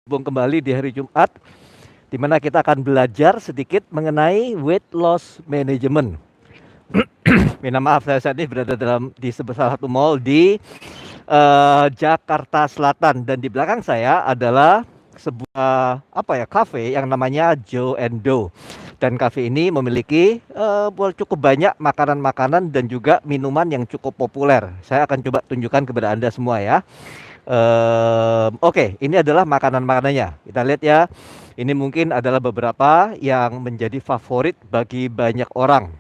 Berhubung kembali di hari Jumat, di mana kita akan belajar sedikit mengenai weight loss management. Minta maaf, saya saat ini berada di salah satu mall di Jakarta Selatan, dan di belakang saya adalah sebuah kafe yang namanya Joe and Dough. Dan kafe ini memiliki cukup banyak makanan-makanan dan juga minuman yang cukup populer. Saya akan coba tunjukkan kepada Anda semua ya. Oke, ini adalah makanan-makanannya. Kita lihat ya. Ini mungkin adalah beberapa yang menjadi favorit bagi banyak orang.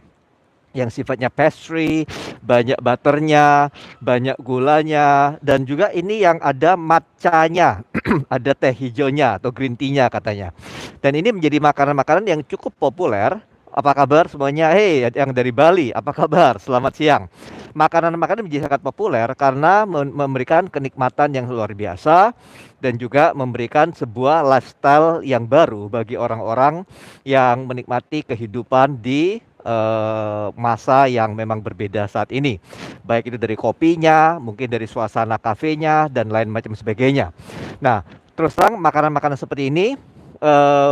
Yang sifatnya pastry, banyak butternya, banyak gulanya, dan juga ini yang ada matchanya, ada teh hijaunya atau green tea-nya katanya. Dan ini menjadi makanan-makanan yang cukup populer. Apa kabar semuanya? Hei, yang dari Bali, apa kabar? Selamat siang. Makanan-makanan menjadi sangat populer karena memberikan kenikmatan yang luar biasa dan juga memberikan sebuah lifestyle yang baru bagi orang-orang yang menikmati kehidupan di masa yang memang berbeda saat ini. Baik itu dari kopinya, mungkin dari suasana kafenya, dan lain macam sebagainya. Nah, terus terang makanan-makanan seperti ini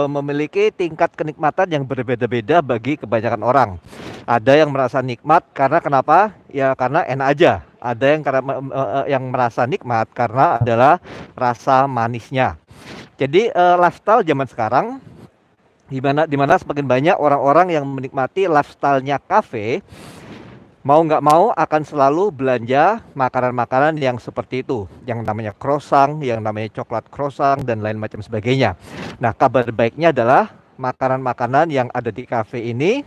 memiliki tingkat kenikmatan yang berbeda-beda bagi kebanyakan orang. Ada yang merasa nikmat karena kenapa? Ya karena enak aja. Ada yang yang merasa nikmat karena adalah rasa manisnya. Jadi lifestyle zaman sekarang di mana semakin banyak orang-orang yang menikmati lifestyle-nya kafe, mau nggak mau akan selalu belanja makanan-makanan yang seperti itu, yang namanya croissant, yang namanya coklat croissant, dan lain macam sebagainya. Nah, kabar baiknya adalah makanan-makanan yang ada di kafe ini.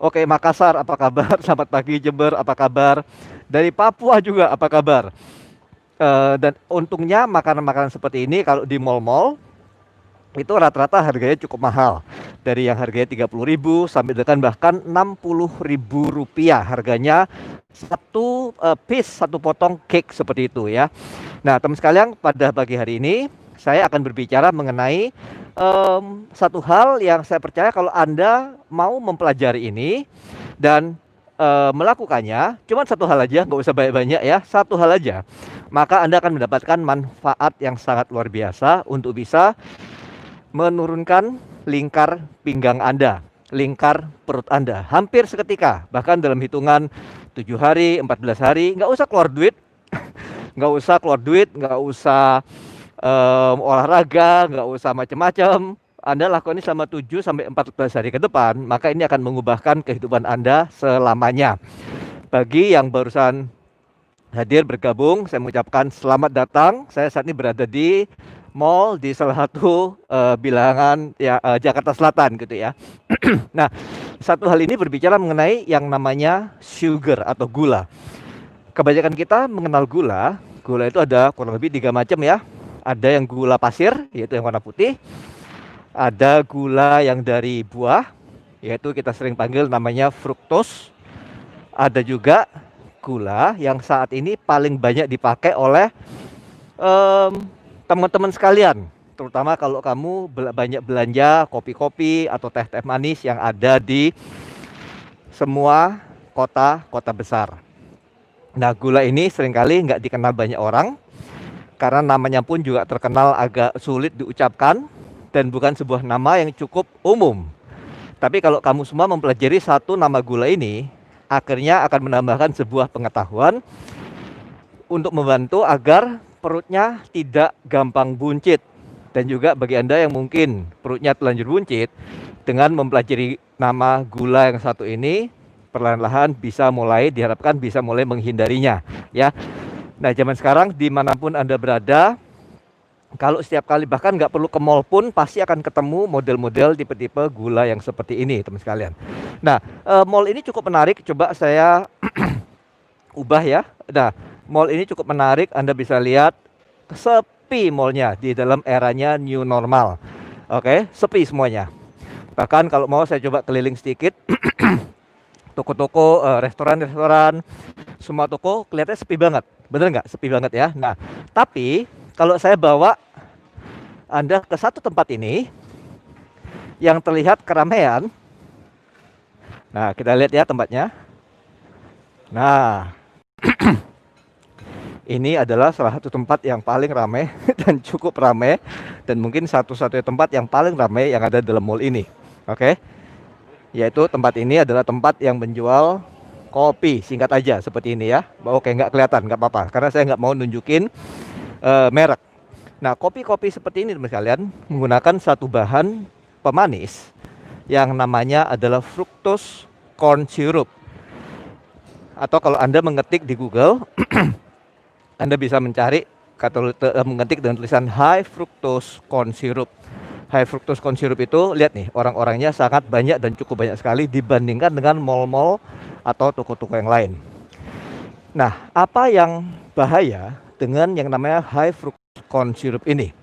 Oke, Makassar, apa kabar? Selamat pagi, Jember, apa kabar? Dari Papua juga, apa kabar? Dan untungnya makanan-makanan seperti ini kalau di mall-mall itu rata-rata harganya cukup mahal, dari yang harganya 30.000 sampai dengan bahkan 60.000 rupiah harganya satu piece, satu potong cake seperti itu ya. Nah, teman sekalian, pada pagi hari ini saya akan berbicara mengenai satu hal yang saya percaya kalau Anda mau mempelajari ini dan melakukannya, cuman satu hal aja, nggak usah banyak-banyak ya, satu hal aja, maka Anda akan mendapatkan manfaat yang sangat luar biasa untuk bisa menurunkan lingkar pinggang Anda, lingkar perut Anda, hampir seketika, bahkan dalam hitungan 7 hari, 14 hari, nggak usah keluar duit, nggak usah olahraga, nggak usah macam-macam. Anda lakukan ini selama 7 sampai 14 hari ke depan, maka ini akan mengubahkan kehidupan Anda selamanya. Bagi yang barusan hadir bergabung, saya mengucapkan selamat datang. Saya saat ini berada di mall di salah satu bilangan ya Jakarta Selatan gitu ya. Nah, satu hal ini berbicara mengenai yang namanya sugar atau gula. Kebanyakan kita mengenal gula. Gula itu ada kurang lebih 3 macam ya. Ada yang gula pasir, yaitu yang warna putih. Ada gula yang dari buah, yaitu kita sering panggil namanya fruktos. Ada juga gula yang saat ini paling banyak dipakai oleh teman-teman sekalian, terutama kalau kamu banyak belanja kopi-kopi atau teh-teh manis yang ada di semua kota-kota besar. Nah, gula ini seringkali nggak dikenal banyak orang karena namanya pun juga terkenal agak sulit diucapkan dan bukan sebuah nama yang cukup umum. Tapi kalau kamu semua mempelajari satu nama gula ini, akhirnya akan menambahkan sebuah pengetahuan untuk membantu agar perutnya tidak gampang buncit. Dan juga bagi Anda yang mungkin perutnya telanjur buncit, dengan mempelajari nama gula yang satu ini, perlahan-lahan diharapkan bisa mulai menghindarinya ya. Nah, zaman sekarang dimanapun Anda berada, kalau setiap kali bahkan nggak perlu ke mall pun pasti akan ketemu model-model tipe-tipe gula yang seperti ini, teman sekalian. Nah, mall ini cukup menarik. Coba saya ubah ya. Nah, mall ini cukup menarik. Anda bisa lihat sepi mallnya di dalam eranya new normal. Oke, sepi semuanya. Bahkan kalau mau saya coba keliling sedikit, toko-toko, restoran-restoran, semua toko kelihatannya sepi banget. Bener nggak? Sepi banget ya. Nah, tapi kalau saya bawa Anda ke satu tempat ini yang terlihat keramaian. Nah, kita lihat ya tempatnya. Nah, Ini adalah salah satu tempat yang paling ramai dan cukup ramai, dan mungkin satu-satunya tempat yang paling ramai yang ada dalam mall ini. Oke, yaitu tempat ini adalah tempat yang menjual kopi, singkat aja seperti ini ya. Oke, nggak kelihatan, nggak apa-apa, karena saya nggak mau nunjukin merek. Nah, kopi-kopi seperti ini teman sekalian menggunakan satu bahan pemanis yang namanya adalah fructose corn syrup. Atau kalau Anda mengetik di Google, Anda bisa mencari mengetik dengan tulisan high fructose corn syrup. High fructose corn syrup itu, lihat nih, orang-orangnya sangat banyak dan cukup banyak sekali dibandingkan dengan mall-mall atau toko-toko yang lain. Nah, apa yang bahaya dengan yang namanya high fructose corn syrup ini?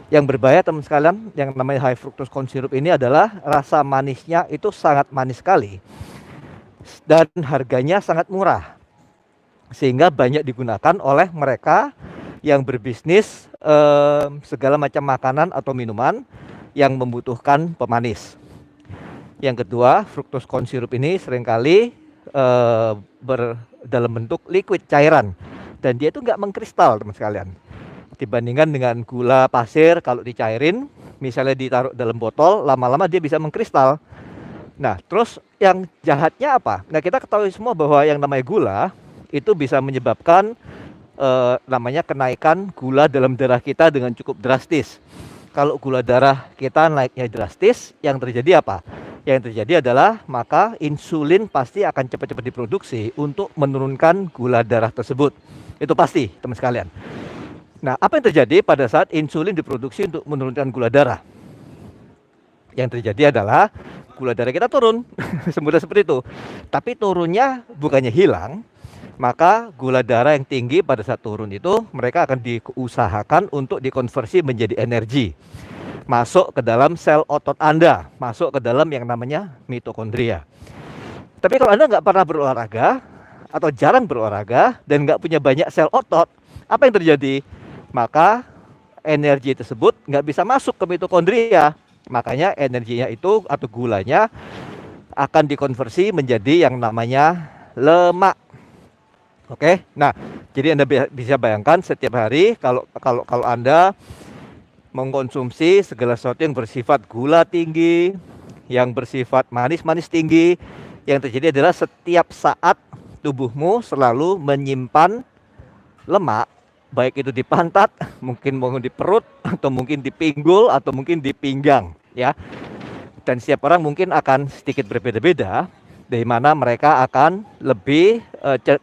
Yang berbahaya teman sekalian, yang namanya high fructose corn syrup ini adalah rasa manisnya itu sangat manis sekali dan harganya sangat murah, sehingga banyak digunakan oleh mereka yang berbisnis segala macam makanan atau minuman yang membutuhkan pemanis. Yang kedua, fructose corn syrup ini seringkali dalam bentuk liquid, cairan, dan dia itu nggak mengkristal teman sekalian. Dibandingkan dengan gula pasir, kalau dicairin, misalnya ditaruh dalam botol, lama-lama dia bisa mengkristal. Nah, terus yang jahatnya apa? Nah, kita ketahui semua bahwa yang namanya gula itu bisa menyebabkan namanya kenaikan gula dalam darah kita dengan cukup drastis. Kalau gula darah kita naiknya drastis, yang terjadi apa? Yang terjadi adalah maka insulin pasti akan cepat-cepat diproduksi untuk menurunkan gula darah tersebut. Itu pasti, teman sekalian. Nah, apa yang terjadi pada saat insulin diproduksi untuk menurunkan gula darah? Yang terjadi adalah gula darah kita turun, semudah seperti itu. Tapi turunnya bukannya hilang, maka gula darah yang tinggi pada saat turun itu mereka akan diusahakan untuk dikonversi menjadi energi, masuk ke dalam sel otot Anda, masuk ke dalam yang namanya mitokondria. Tapi kalau Anda nggak pernah berolahraga atau jarang berolahraga dan nggak punya banyak sel otot, apa yang terjadi? Maka energi tersebut nggak bisa masuk ke mitokondria. Makanya energinya itu atau gulanya akan dikonversi menjadi yang namanya lemak. Oke, nah jadi Anda bisa bayangkan setiap hari kalau Anda mengkonsumsi segala sesuatu yang bersifat gula tinggi, yang bersifat manis-manis tinggi, yang terjadi adalah setiap saat tubuhmu selalu menyimpan lemak, baik itu di pantat, mungkin di perut, atau mungkin di pinggul, atau mungkin di pinggang, ya. Dan setiap orang mungkin akan sedikit berbeda-beda, dari mana mereka akan lebih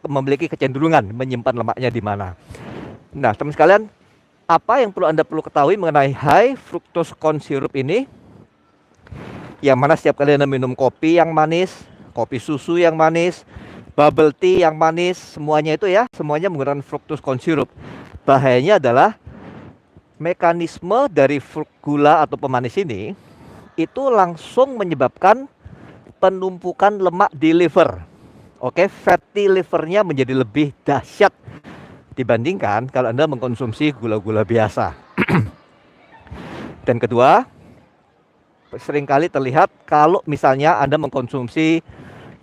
memiliki kecenderungan menyimpan lemaknya di mana. Nah, teman sekalian, apa yang Anda perlu ketahui mengenai high fructose corn syrup ini? Yang mana setiap kali Anda minum kopi yang manis, kopi susu yang manis, bubble tea yang manis, semuanya itu ya, semuanya menggunakan fructose corn syrup. Bahayanya adalah mekanisme dari gula atau pemanis ini itu langsung menyebabkan penumpukan lemak di liver. Oke, fatty livernya menjadi lebih dahsyat dibandingkan kalau Anda mengkonsumsi gula-gula biasa. Dan kedua, seringkali terlihat kalau misalnya Anda mengkonsumsi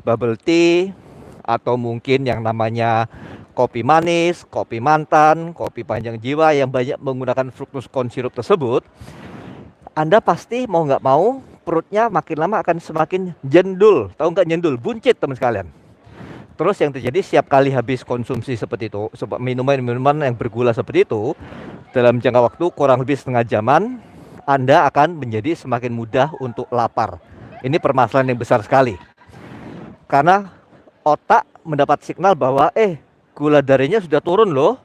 bubble tea atau mungkin yang namanya kopi manis, kopi mantan, kopi panjang jiwa yang banyak menggunakan fructose corn syrup tersebut, Anda pasti mau nggak mau perutnya makin lama akan semakin jendul. Tahu nggak jendul? Buncit teman sekalian. Terus yang terjadi setiap kali habis konsumsi seperti itu, minuman yang bergula seperti itu, dalam jangka waktu kurang lebih setengah jaman, Anda akan menjadi semakin mudah untuk lapar. Ini permasalahan yang besar sekali. Karena otak mendapat signal bahwa gula darahnya sudah turun loh,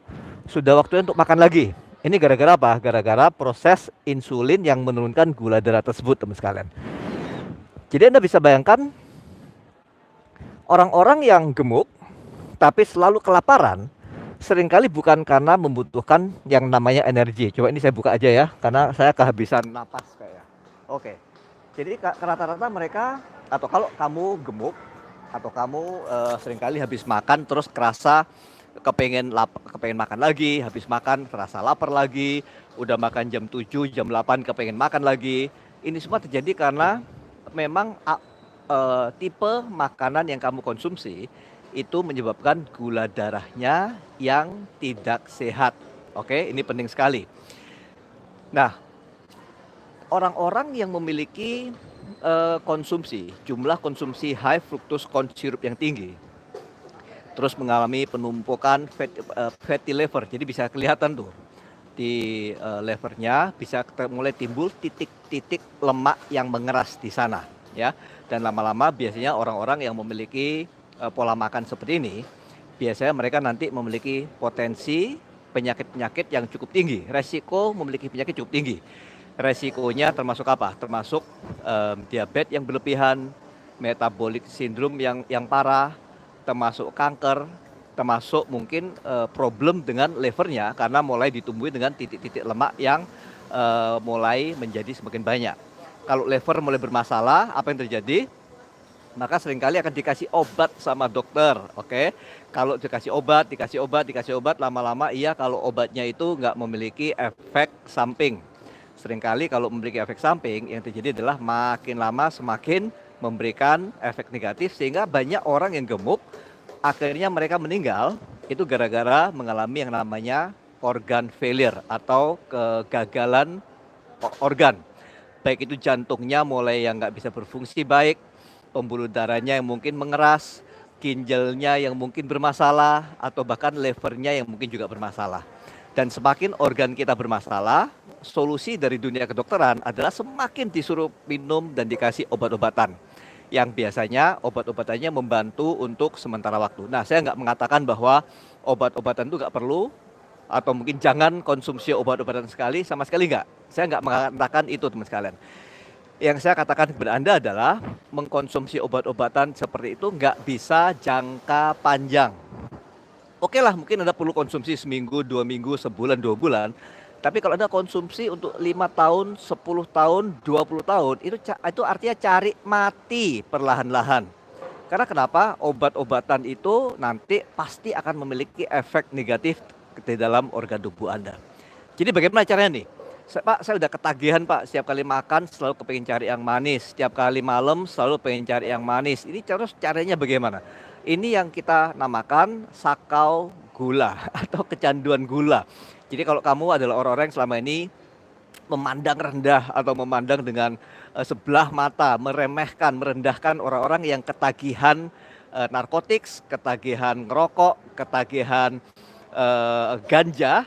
sudah waktunya untuk makan lagi. Ini gara-gara apa? Gara-gara proses insulin yang menurunkan gula darah tersebut, teman sekalian. Jadi Anda bisa bayangkan orang-orang yang gemuk tapi selalu kelaparan seringkali bukan karena membutuhkan yang namanya energi. Coba ini saya buka aja ya, karena saya kehabisan napas kayak. Oke. Jadi rata-rata mereka, atau kalau kamu gemuk atau kamu seringkali habis makan terus kerasa kepengen makan lagi, habis makan terasa lapar lagi, udah makan jam 7, jam 8 kepengen makan lagi. Ini semua terjadi karena memang tipe makanan yang kamu konsumsi itu menyebabkan gula darahnya yang tidak sehat. Oke, ini penting sekali. Nah, orang-orang yang memiliki jumlah konsumsi high fructose corn syrup yang tinggi, terus mengalami penumpukan fatty liver, jadi bisa kelihatan tuh di levernya bisa mulai timbul titik-titik lemak yang mengeras di sana, ya. Dan lama-lama biasanya orang-orang yang memiliki pola makan seperti ini, biasanya mereka nanti memiliki potensi penyakit-penyakit yang cukup tinggi, resiko memiliki penyakit cukup tinggi. Resikonya termasuk apa? Termasuk diabetes yang berlebihan, metabolic syndrome yang parah, termasuk kanker, termasuk mungkin problem dengan levernya karena mulai ditumbuhi dengan titik-titik lemak yang mulai menjadi semakin banyak. Kalau lever mulai bermasalah, apa yang terjadi? Maka seringkali akan dikasih obat sama dokter, oke? Kalau dikasih obat, lama-lama kalau obatnya itu nggak memiliki efek samping. Seringkali kalau memiliki efek samping, yang terjadi adalah makin lama semakin memberikan efek negatif sehingga banyak orang yang gemuk, akhirnya mereka meninggal itu gara-gara mengalami yang namanya organ failure atau kegagalan organ. Baik itu jantungnya mulai yang nggak bisa berfungsi baik, pembuluh darahnya yang mungkin mengeras, ginjalnya yang mungkin bermasalah, atau bahkan levernya yang mungkin juga bermasalah. Dan semakin organ kita bermasalah, solusi dari dunia kedokteran adalah semakin disuruh minum dan dikasih obat-obatan. Yang biasanya obat-obatannya membantu untuk sementara waktu. Nah, saya nggak mengatakan bahwa obat-obatan itu nggak perlu, atau mungkin jangan konsumsi obat-obatan sama sekali nggak. Saya nggak mengatakan itu, teman sekalian. Yang saya katakan kepada Anda adalah mengkonsumsi obat-obatan seperti itu nggak bisa jangka panjang. Oke lah, mungkin Anda perlu konsumsi seminggu, 2 minggu, sebulan, 2 bulan. Tapi kalau Anda konsumsi untuk 5 tahun, 10 tahun, 20 tahun, itu artinya cari mati perlahan-lahan. Karena kenapa? Obat-obatan itu nanti pasti akan memiliki efek negatif di dalam organ tubuh Anda. Jadi bagaimana caranya nih? Pak, saya udah ketagihan Pak, setiap kali makan selalu kepengen cari yang manis, setiap kali malam selalu pengen cari yang manis. Ini terus caranya bagaimana? Ini yang kita namakan sakau gula atau kecanduan gula. Jadi kalau kamu adalah orang-orang yang selama ini memandang rendah atau memandang dengan sebelah mata, meremehkan, merendahkan orang-orang yang ketagihan narkotik, ketagihan ngerokok, ketagihan ganja.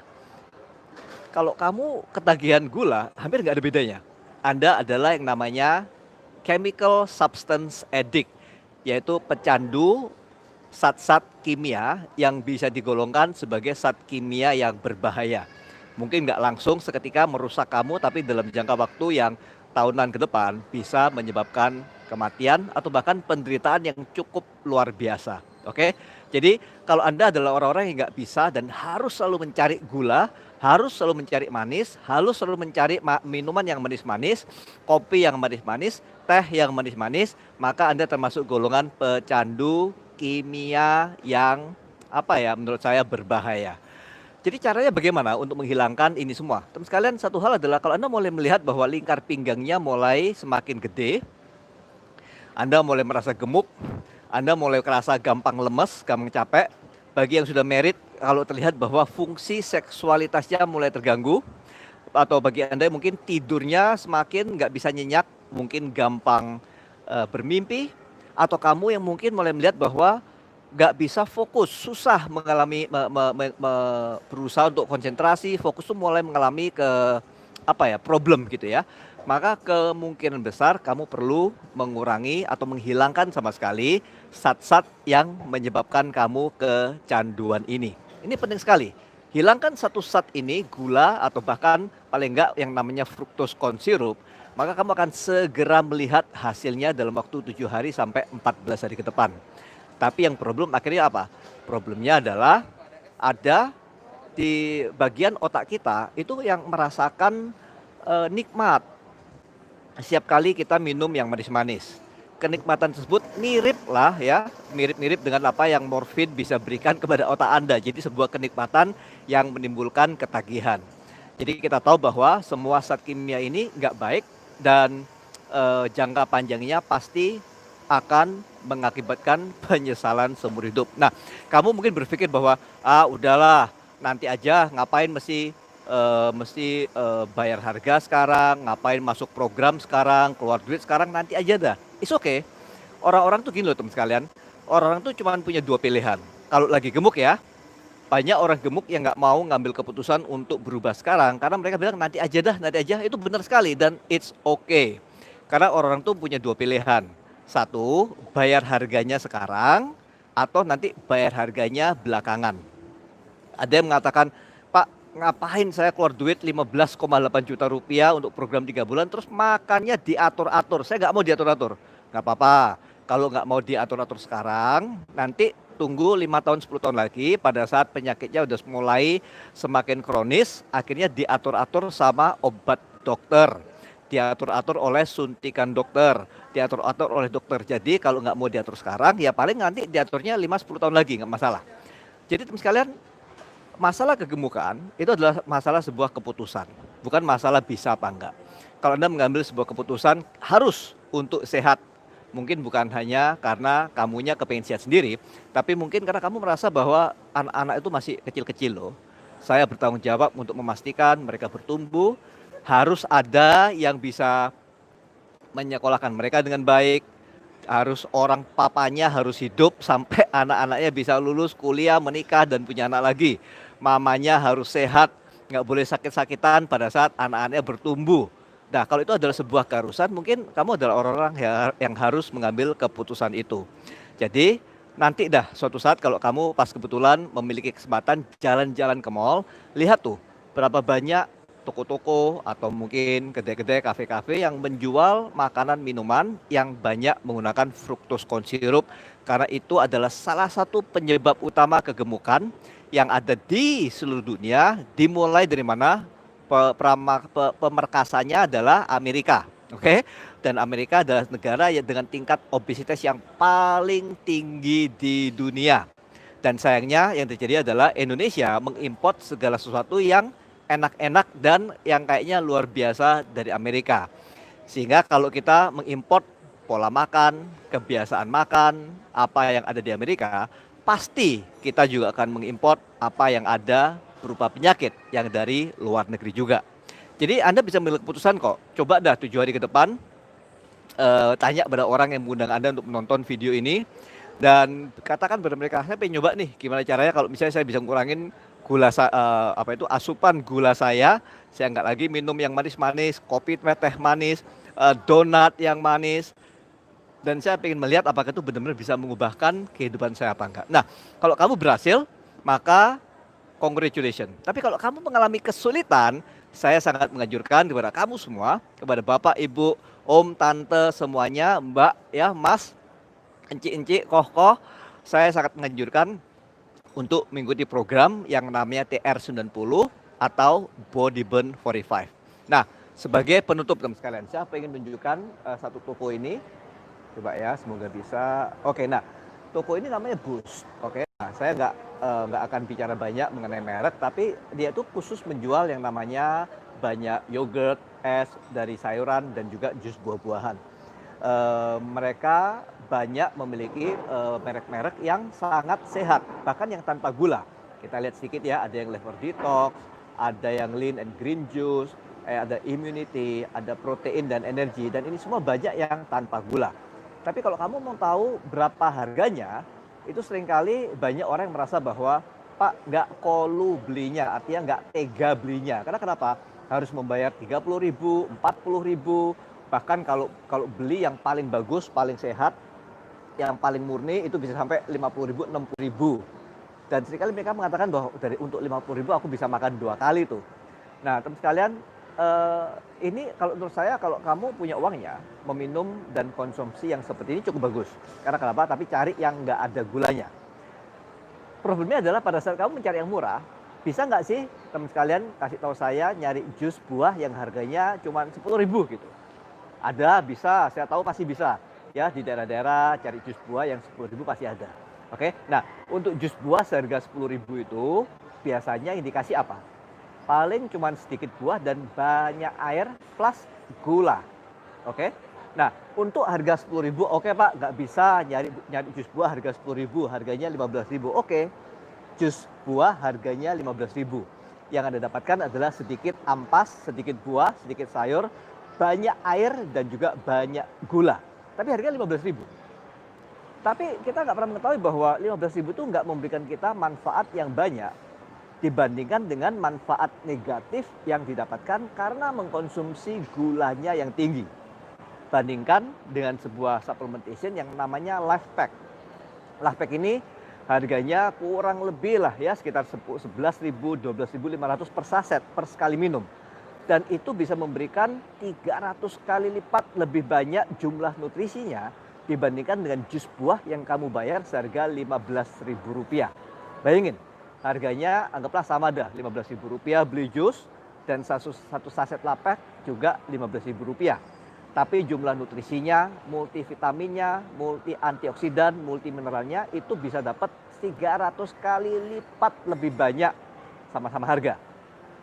Kalau kamu ketagihan gula, hampir nggak ada bedanya. Anda adalah yang namanya chemical substance addict, yaitu pecandu zat-zat kimia yang bisa digolongkan sebagai zat kimia yang berbahaya. Mungkin nggak langsung seketika merusak kamu, tapi dalam jangka waktu yang tahunan ke depan bisa menyebabkan kematian atau bahkan penderitaan yang cukup luar biasa. Oke, jadi kalau Anda adalah orang-orang yang nggak bisa dan harus selalu mencari gula, harus selalu mencari manis, harus selalu mencari minuman yang manis-manis, kopi yang manis-manis, teh yang manis-manis, maka Anda termasuk golongan pecandu kimia yang menurut saya berbahaya. Jadi caranya bagaimana untuk menghilangkan ini semua? Teman sekalian, satu hal adalah kalau Anda mulai melihat bahwa lingkar pinggangnya mulai semakin gede, Anda mulai merasa gemuk, Anda mulai merasa gampang lemes, gampang capek. Bagi yang sudah married, kalau terlihat bahwa fungsi seksualitasnya mulai terganggu, atau bagi Anda yang mungkin tidurnya semakin nggak bisa nyenyak, mungkin gampang bermimpi, atau kamu yang mungkin mulai melihat bahwa nggak bisa fokus, susah mengalami berusaha untuk konsentrasi, fokus tuh mulai mengalami problem gitu ya. Maka kemungkinan besar kamu perlu mengurangi atau menghilangkan sama sekali zat-zat yang menyebabkan kamu kecanduan ini. Ini penting sekali. Hilangkan satu zat ini, gula atau bahkan paling enggak yang namanya fructose corn syrup, maka kamu akan segera melihat hasilnya dalam waktu 7 hari sampai 14 hari ke depan. Tapi yang problem akhirnya apa? Problemnya adalah ada di bagian otak kita itu yang merasakan nikmat setiap kali kita minum yang manis-manis. Kenikmatan tersebut mirip dengan apa yang morfin bisa berikan kepada otak Anda. Jadi sebuah kenikmatan yang menimbulkan ketagihan. Jadi kita tahu bahwa semua zat kimia ini nggak baik dan jangka panjangnya pasti akan mengakibatkan penyesalan seumur hidup. Nah, kamu mungkin berpikir bahwa udahlah nanti aja, ngapain mesti bayar harga sekarang, ngapain masuk program sekarang, keluar duit sekarang, nanti aja dah. It's okay. Orang-orang tuh gini loh teman sekalian, orang-orang tuh cuma punya dua pilihan. Kalau lagi gemuk ya, banyak orang gemuk yang nggak mau ngambil keputusan untuk berubah sekarang karena mereka bilang nanti aja dah, nanti aja. Itu benar sekali dan it's okay. Karena orang tuh punya dua pilihan. Satu, bayar harganya sekarang atau nanti bayar harganya belakangan. Ada yang mengatakan, Pak, ngapain saya keluar duit 15,8 juta rupiah untuk program 3 bulan terus makannya diatur-atur. Saya nggak mau diatur-atur. Nggak apa-apa. Kalau nggak mau diatur-atur sekarang, nanti tunggu 5 tahun 10 tahun lagi pada saat penyakitnya udah mulai semakin kronis, akhirnya diatur-atur sama obat dokter, diatur-atur oleh suntikan dokter, diatur-atur oleh dokter. Jadi kalau nggak mau diatur sekarang, ya paling nanti diaturnya 5-10 tahun lagi, nggak masalah. Jadi teman sekalian, masalah kegemukan itu adalah masalah sebuah keputusan, bukan masalah bisa apa enggak. Kalau Anda mengambil sebuah keputusan harus untuk sehat, mungkin bukan hanya karena kamunya kepengen sehat sendiri, tapi mungkin karena kamu merasa bahwa anak-anak itu masih kecil-kecil loh. Saya bertanggung jawab untuk memastikan mereka bertumbuh, harus ada yang bisa menyekolahkan mereka dengan baik, harus orang papanya harus hidup sampai anak-anaknya bisa lulus kuliah, menikah dan punya anak lagi. Mamanya harus sehat, nggak boleh sakit-sakitan pada saat anak-anaknya bertumbuh. Nah, kalau itu adalah sebuah keharusan, mungkin kamu adalah orang-orang yang harus mengambil keputusan itu. Jadi, nanti dah suatu saat kalau kamu pas kebetulan memiliki kesempatan jalan-jalan ke mall, lihat tuh berapa banyak toko-toko atau mungkin kedai-kedai, kafe-kafe yang menjual makanan minuman yang banyak menggunakan fructose corn syrup, karena itu adalah salah satu penyebab utama kegemukan yang ada di seluruh dunia. Dimulai dari mana? Pemerkasanya adalah Amerika, oke? Dan Amerika adalah negara yang dengan tingkat obesitas yang paling tinggi di dunia. Dan sayangnya yang terjadi adalah Indonesia mengimpor segala sesuatu yang enak-enak dan yang kayaknya luar biasa dari Amerika. Sehingga kalau kita mengimpor pola makan, kebiasaan makan, apa yang ada di Amerika, pasti kita juga akan mengimpor apa yang ada berupa penyakit yang dari luar negeri juga. Jadi Anda bisa memilih keputusan kok. Coba dah 7 hari ke depan, tanya pada orang yang mengundang Anda untuk menonton video ini. Dan katakan pada mereka, saya pengen nyoba nih gimana caranya kalau misalnya saya bisa ngurangin asupan gula saya nggak lagi minum yang manis-manis, kopi teh manis, donat yang manis, dan saya pengen melihat apakah itu benar-benar bisa mengubahkan kehidupan saya apa enggak. Nah, kalau kamu berhasil, maka congratulations. Tapi kalau kamu mengalami kesulitan, saya sangat menganjurkan kepada kamu semua, kepada bapak, ibu, om, tante, semuanya, mbak, ya, mas, enci-enci, koh-koh, saya sangat menganjurkan untuk mengikuti program yang namanya TR90 atau Body Burn 45. Nah, sebagai penutup teman sekalian, saya ingin menunjukkan satu toko ini. Coba ya, semoga bisa. Oke, nah, toko ini namanya Boost. Oke, nah, saya nggak akan bicara banyak mengenai merek, tapi dia itu khusus menjual yang namanya banyak yogurt, es dari sayuran dan juga jus buah-buahan. Mereka banyak memiliki merek-merek yang sangat sehat, bahkan yang tanpa gula. Kita lihat sedikit ya, ada yang liver detox, ada yang lean and green juice, ada immunity, ada protein dan energi, dan ini semua banyak yang tanpa gula. Tapi kalau kamu mau tahu berapa harganya, itu seringkali banyak orang yang merasa bahwa, Pak, nggak kolu belinya, artinya nggak tega belinya. Karena kenapa? Harus membayar 30.000, 40.000, bahkan kalau beli yang paling bagus, paling sehat, yang paling murni itu bisa sampai 50.000, 60.000. Dan seringkali mereka mengatakan bahwa untuk 50.000 aku bisa makan 2 kali tuh. Nah, teman sekalian, ini kalau menurut saya kalau kamu punya uangnya, meminum dan konsumsi yang seperti ini cukup bagus. Karena kenapa? Tapi cari yang nggak ada gulanya. Problemnya adalah pada saat kamu mencari yang murah, bisa nggak sih teman sekalian kasih tahu saya nyari jus buah yang harganya cuma 10.000 gitu? Ada, bisa, saya tahu pasti bisa. Ya, di daerah-daerah cari jus buah yang 10.000 pasti ada. Oke, nah untuk jus buah seharga 10.000 itu biasanya indikasi apa? Paling cuma sedikit buah dan banyak air plus gula. Oke, Nah, untuk harga 10.000, oke Pak, nggak bisa nyari jus buah harga 10.000, harganya 15.000. Oke, jus buah harganya 15.000. Yang Anda dapatkan adalah sedikit ampas, sedikit buah, sedikit sayur, banyak air, dan juga banyak gula. Tapi harganya 15.000. Tapi kita nggak pernah mengetahui bahwa 15.000 itu nggak memberikan kita manfaat yang banyak dibandingkan dengan manfaat negatif yang didapatkan karena mengkonsumsi gulanya yang tinggi. Bandingkan dengan sebuah supplementation yang namanya Life Pack. Life Pack ini harganya kurang lebih lah ya sekitar 11.000, 12.500 per saset per sekali minum. Dan itu bisa memberikan 300 kali lipat lebih banyak jumlah nutrisinya dibandingkan dengan jus buah yang kamu bayar seharga Rp15.000. Bayangin, harganya anggaplah sama dah, Rp15.000 beli jus, dan satu saset lapek juga Rp15.000. Tapi jumlah nutrisinya, multivitaminnya, multi antioksidan, multi mineralnya itu bisa dapat 300 kali lipat lebih banyak sama-sama harga.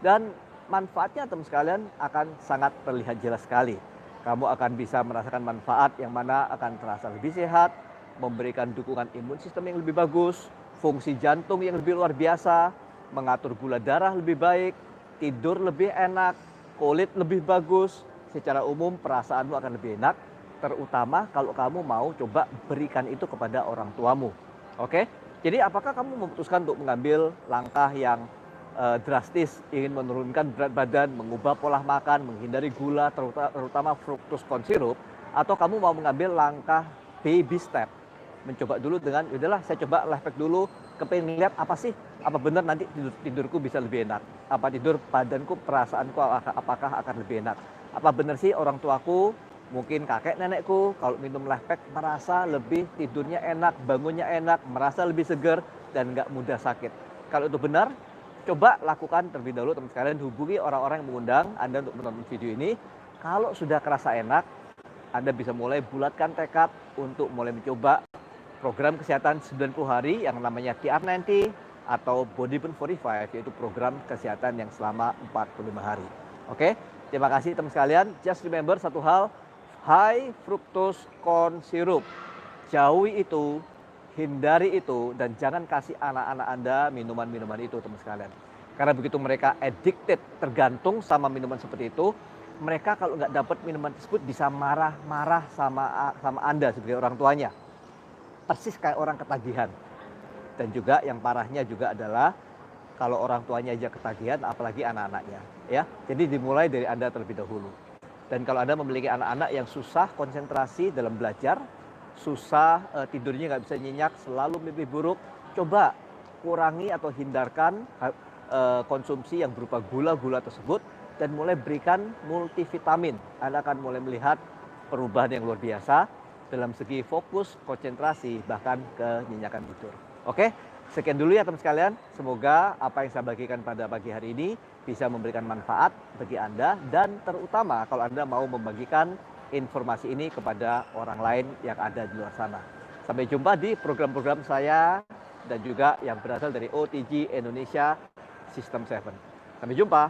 Dan manfaatnya teman sekalian akan sangat terlihat jelas sekali. Kamu akan bisa merasakan manfaat yang mana akan terasa lebih sehat, memberikan dukungan imun sistem yang lebih bagus, fungsi jantung yang lebih luar biasa, mengatur gula darah lebih baik, tidur lebih enak, kulit lebih bagus. Secara umum perasaanmu akan lebih enak, terutama kalau kamu mau coba berikan itu kepada orang tuamu. Oke? Jadi apakah kamu memutuskan untuk mengambil langkah yang drastis, ingin menurunkan berat badan, mengubah pola makan, menghindari gula, terutama fructose corn syrup, atau kamu mau mengambil langkah baby step, mencoba dulu dengan, udahlah saya coba Life Pack dulu, kepengen lihat apa sih, apa benar nanti tidurku bisa lebih enak, apa tidur badanku, perasaanku apakah akan lebih enak, apa benar sih orang tuaku, mungkin kakek nenekku, kalau minum Life Pack merasa lebih tidurnya enak, bangunnya enak, merasa lebih segar, dan nggak mudah sakit. Kalau itu benar, coba lakukan terlebih dahulu teman sekalian, hubungi orang-orang yang mengundang Anda untuk menonton video ini. Kalau sudah kerasa enak, Anda bisa mulai bulatkan tekad untuk mulai mencoba program kesehatan 90 hari yang namanya TR90 atau Body Burn 45, yaitu program kesehatan yang selama 45 hari. Oke, terima kasih teman sekalian. Just remember satu hal, high fructose corn syrup. Jauhi itu, hindari itu, dan jangan kasih anak-anak Anda minuman-minuman itu teman sekalian. Karena begitu mereka addicted, tergantung sama minuman seperti itu, mereka kalau nggak dapat minuman tersebut bisa marah-marah sama Anda sebagai orang tuanya. Persis kayak orang ketagihan. Dan juga yang parahnya juga adalah kalau orang tuanya aja ketagihan, apalagi anak-anaknya. Ya, jadi dimulai dari Anda terlebih dahulu. Dan kalau Anda memiliki anak-anak yang susah konsentrasi dalam belajar, susah tidurnya nggak bisa nyenyak, selalu mimpi buruk, coba kurangi atau hindarkan konsumsi yang berupa gula-gula tersebut dan mulai berikan multivitamin. Anda akan mulai melihat perubahan yang luar biasa dalam segi fokus, konsentrasi, bahkan kenyenyakan tidur. Oke, sekian dulu ya teman sekalian. Semoga apa yang saya bagikan pada pagi hari ini bisa memberikan manfaat bagi Anda, dan terutama kalau Anda mau membagikan informasi ini kepada orang lain yang ada di luar sana. Sampai jumpa di program-program saya dan juga yang berasal dari OTG Indonesia System 7. Sampai jumpa.